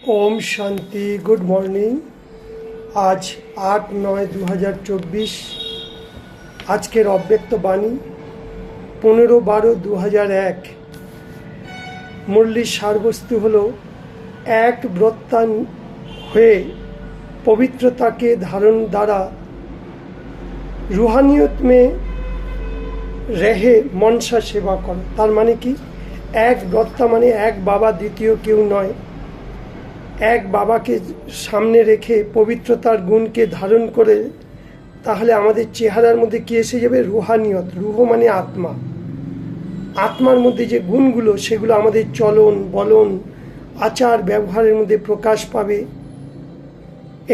Om Shanti. Good morning. आज 8/9/2024 আজকের অব্যক্ত বাণী 15/12/2001। মুরলির সারবস্তু হলো এক ব্রত্যান হয়ে পবিত্রতাকে ধারণ দ্বারা রুহানিয়ত মে রেহে মনসা সেবা করো। তার মানে কি, এক ব্রত্তা মানে এক বাবা, দ্বিতীয় কেউ নয়। এক বাবাকে সামনে রেখে পবিত্রতার গুণকে ধারণ করে তাহলে আমাদের চেহারার মধ্যে কি এসে যাবে? রুহানিয়ত। রুহ মানে আত্মা। আত্মার মধ্যে যে গুণগুলো সেগুলো আমাদের চলন বলন আচার ব্যবহারের মধ্যে প্রকাশ পাবে।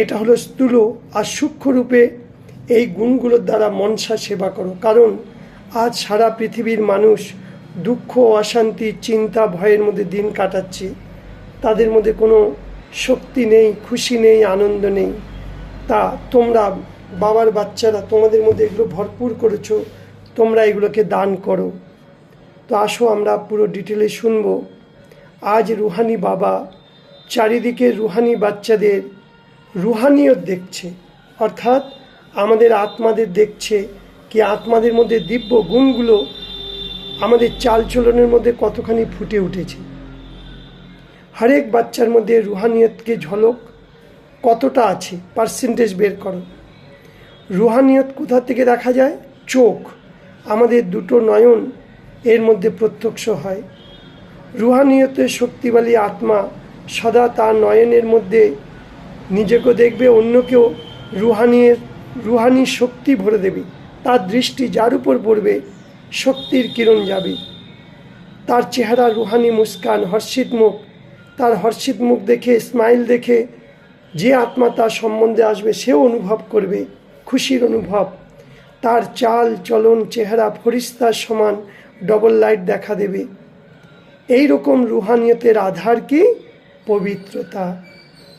এটা হলো স্থূল। আর সূক্ষ্ম রূপে এই গুণগুলোর দ্বারা মনসা সেবা করো। কারণ আজ সারা পৃথিবীর মানুষ দুঃখ, অশান্তি, চিন্তা, ভয়ের মধ্যে দিন কাটাচ্ছে। তাদের মধ্যে কোনো শক্তি নেই, খুশি নেই, আনন্দ নেই। তা তোমরা বাবার বাচ্চারা, তোমাদের মধ্যে এগুলো ভরপুর করেছো, তোমরা এগুলোকে দান করো। তো আসো আমরা পুরো ডিটেলে শুনবো। আজ রুহানি বাবা চারিদিকে রুহানি বাচ্চাদের রুহানিয়ত দেখছে, অর্থাৎ আমাদের আত্মাদের দেখছে কি আত্মাদের মধ্যে দিব্য গুণগুলো আমাদের চালচলনের মধ্যে কতখানি ফুটে উঠেছে। হরেক বাচ্চার মধ্যে রুহানিয়তকে ঝলক কতটা আছে, পার্সেন্টেজ বের করো। রুহানিয়ত কোথা থেকে দেখা যায়? চোখ, আমাদের দুটো নয়ন এর মধ্যে প্রত্যক্ষ হয়। রুহানিয়তের শক্তিবালী আত্মা সদা তার নয়নের মধ্যে নিজেকে দেখবে, অন্যকেও রুহানি শক্তি ভরে দেবে। তার দৃষ্টি যার উপর পড়বে শক্তির কিরণ যাবে। তার চেহারা রুহানি মুস্কান, হর্ষিত মুখ। তার হর্ষিত মুখ দেখে, স্মাইল দেখে যে আত্মা তার সম্বন্ধে আসবে সেও অনুভব করবে খুশির অনুভব। তার চাল চলন চেহারা ফরিস্তার সমান ডবল লাইট দেখা দেবে। এই রকম রুহানিয়তের আধার কি? পবিত্রতা।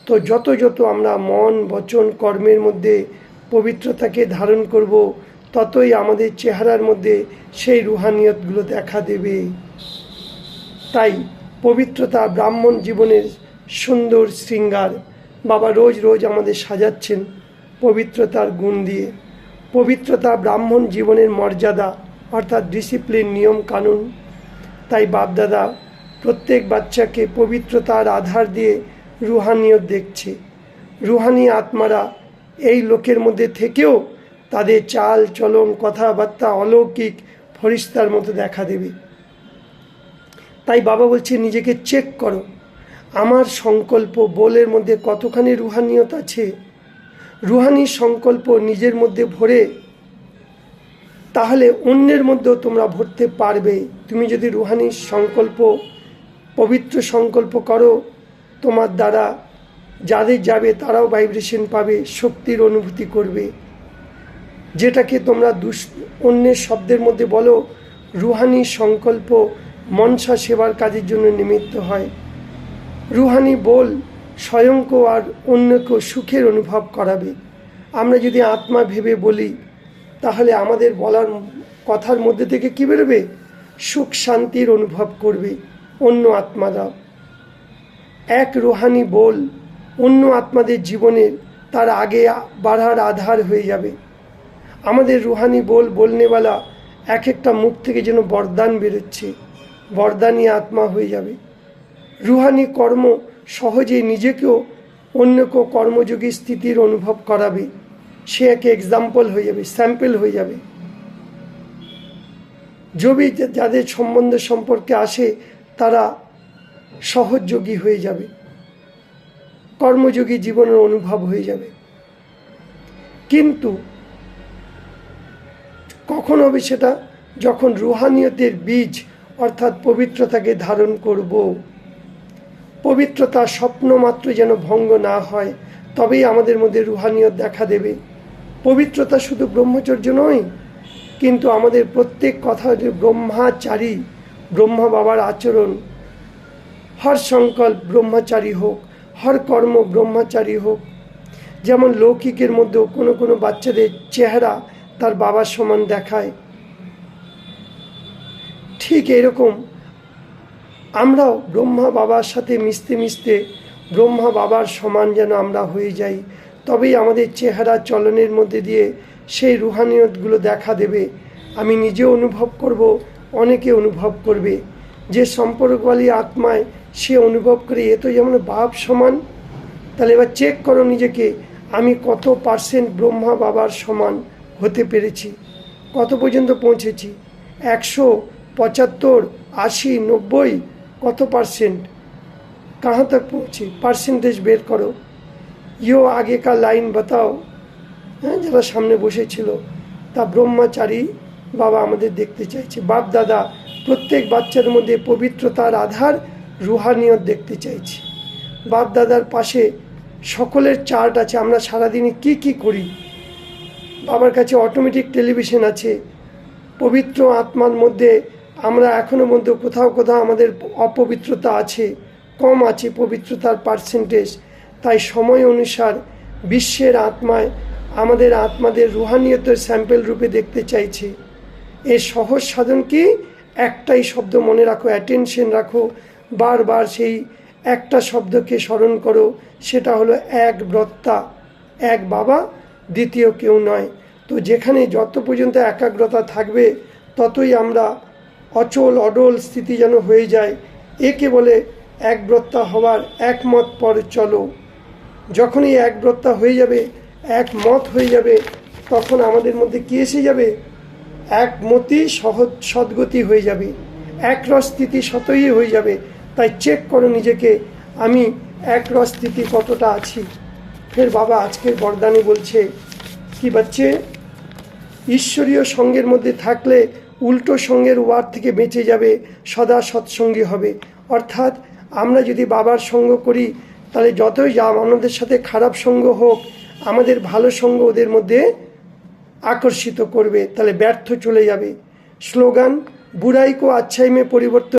তো যত যত আমরা মন বচন কর্মের মধ্যে পবিত্রতাকে ধারণ করব, ততই আমাদের চেহারার মধ্যে সেই রুহানিয়তগুলো দেখা দেবে। তাই পবিত্রতা ব্রাহ্মণ জীবনের সুন্দর শৃঙ্গার। বাবা রোজ রোজ আমাদের সাজাচ্ছেন পবিত্রতার গুণ দিয়ে। পবিত্রতা ব্রাহ্মণ জীবনের মর্যাদা, অর্থাৎ ডিসিপ্লিন, নিয়ম কানুন। তাই বাপদাদা প্রত্যেক বাচ্চাকে পবিত্রতার আধার দিয়ে রুহানিয়ত দেখছে। রুহানি আত্মারা এই লোকের মধ্যে থেকেও তাদের চাল চলন কথাবার্তা অলৌকিক ফরিস্তার মতো দেখা দেবে। তাই বাবা বলছে নিজেকে চেক করো, আমার সংকল্প বোলের মধ্যে কতখানি রুহানিয়ত আছে। রুহানি সংকল্প নিজের মধ্যে ভরে তাহলে অন্যের মধ্যেও তোমরা ভরতে পারবে। তুমি যদি রুহানি সংকল্প, পবিত্র সংকল্প করো, তোমার দ্বারা যাদের যাবে তারাও ভাইব্রেশন পাবে, শক্তির অনুভূতি করবে। যেটাকে তোমরা অন্যের শব্দের মধ্যে বলো, রুহানি সংকল্প মনসা সেবার কাজের জন্য নিমিত্ত হয়। রুহানি বল স্বয়ংকেও আর অন্যকেও সুখের অনুভব করাবে। আমরা যদি আত্মা ভেবে বলি তাহলে আমাদের বলার কথার মধ্যে থেকে কী বেরোবে? সুখ শান্তির অনুভব করবে অন্য আত্মারা। এক রুহানি বল অন্য আত্মাদের জীবনের তার আগে বাড়ার আধার হয়ে যাবে। আমাদের রুহানি বলনেওয়ালা এক একটা মুখ থেকে যেন বরদান বেরোচ্ছে, বরদানি আত্মা হয়ে যাবে। রুহানি কর্ম সহজেই নিজেকেও অন্যকেও কর্মযোগী স্থিতির অনুভব করাবে। সে এক এক্সাম্পল হয়ে যাবে, স্যাম্পল হয়ে যাবে। যদি যাদের সম্পর্কে আসে তারা সহযোগী হয়ে যাবে, কর্মযোগী জীবনের অনুভব হয়ে যাবে। কিন্তু কখন হবে সেটা? যখন রুহানিয়তের বীজ অর্থাৎ পবিত্রতাকে ধারণ করব। পবিত্রতা স্বপ্ন মাত্র যেন ভঙ্গ না হয়, তবেই আমাদের মধ্যে রুহানিয়ত দেখা দেবে। পবিত্রতা শুধু ব্রহ্মচর্য নয়, কিন্তু আমাদের প্রত্যেক কথা যে ব্রহ্মাচারী, ব্রহ্মা বাবার আচরণ, হর সংকল্প ব্রহ্মচারী হোক, হর কর্ম ব্রহ্মচারী হোক। যেমন লৌকিকের মধ্যেও কোনো কোনো বাচ্চাদের চেহারা তার বাবার সমান দেখায়, ঠিক এরকম আমরাও ব্রহ্মা বাবার সাথে মিশতে মিশতে ব্রহ্মা বাবার সমান যেন আমরা হয়ে যাই, তবেই আমাদের চেহারা চলনের মধ্যে দিয়ে সেই রুহানিয়তগুলো দেখা দেবে। আমি নিজেও অনুভব করব, অনেকে অনুভব করবে। যে সম্পর্কওয়ালী আত্মায় সে অনুভব করে এ তো যেমন বাপ সমান। তাহলে এবার চেক করো নিজেকে, আমি কত পার্সেন্ট ব্রহ্মা বাবার সমান হতে পেরেছি, কত পর্যন্ত পৌঁছেছি? 100, 75, 80, 90, কত পার্সেন্ট? कहाँ तक पहुँचे? পার্সেন্টেজ বের করো। ইয়ো আগেকার লাইন বাতাও। হ্যাঁ, যারা সামনে বসেছিল তা ব্রহ্মচারী বাবা আমাদের দেখতে চাইছে। বাপ দাদা প্রত্যেক বাচ্চার মধ্যে পবিত্রতার আধার রুহানিয়ত দেখতে চাইছে। বাপ দাদার পাশে সকলের চার্ট আছে, আমরা সারাদিনে কি কি করি। বাবার কাছে অটোমেটিক টেলিভিশন আছে। পবিত্র আত্মার মধ্যে আমরা এখনো মধ্যে কোথাও কোথাও আমাদের অপবিত্রতা আছে, কম আছে পবিত্রতার পার্সেন্টেজ। তাই সময় অনুসার বিশ্বের আত্মায় আমাদের আত্মাদের রুহানিয়তের স্যাম্পেল রূপে দেখতে চাইছে। এর সহজ সাধন কি? একটাই শব্দ মনে রাখো, অ্যাটেনশন রাখো, বারবার সেই একটা শব্দকে স্মরণ করো, সেটা হলো এক ব্রত্তা, এক বাবা, দ্বিতীয় কেউ নয়। তো যেখানে যত পর্যন্ত একাগ্রতা থাকবে ততই আমরা অচল অডল স্থিতি যেন হয়ে যায়। একে বলে একব্রত্তা হওয়ার, একমত পর চলো। যখনই একব্রত্তা হয়ে যাবে, একমত হয়ে যাবে, তখন আমাদের মধ্যে কি এসে যাবে? একমতি সহজ সদ্গতি হয়ে যাবে, একরস স্থিতি স্বতই হয়ে যাবে। তাই চেক করো নিজেকে, আমি একরস স্থিতি কতটা আছি। ফের বাবা আজকের বরদানে বলছে কি বাচ্চে, ঈশ্বরীয় সঙ্গের মধ্যে থাকলে উল্টো সঙ্গের ওয়ার থেকে বেঁচে যাবে, সদা সৎসঙ্গী হবে। অর্থাৎ আমরা যদি বাবার সঙ্গ করি তাহলে যতই যা আমাদের সাথে খারাপ সঙ্গ হোক, আমাদের ভালো সঙ্গ ওদের মধ্যে আকর্ষিত করবে, তাহলে ব্যর্থ চলে যাবে। স্লোগান, বুড়াই কো আচ্ছাই মে পরিবর্তন।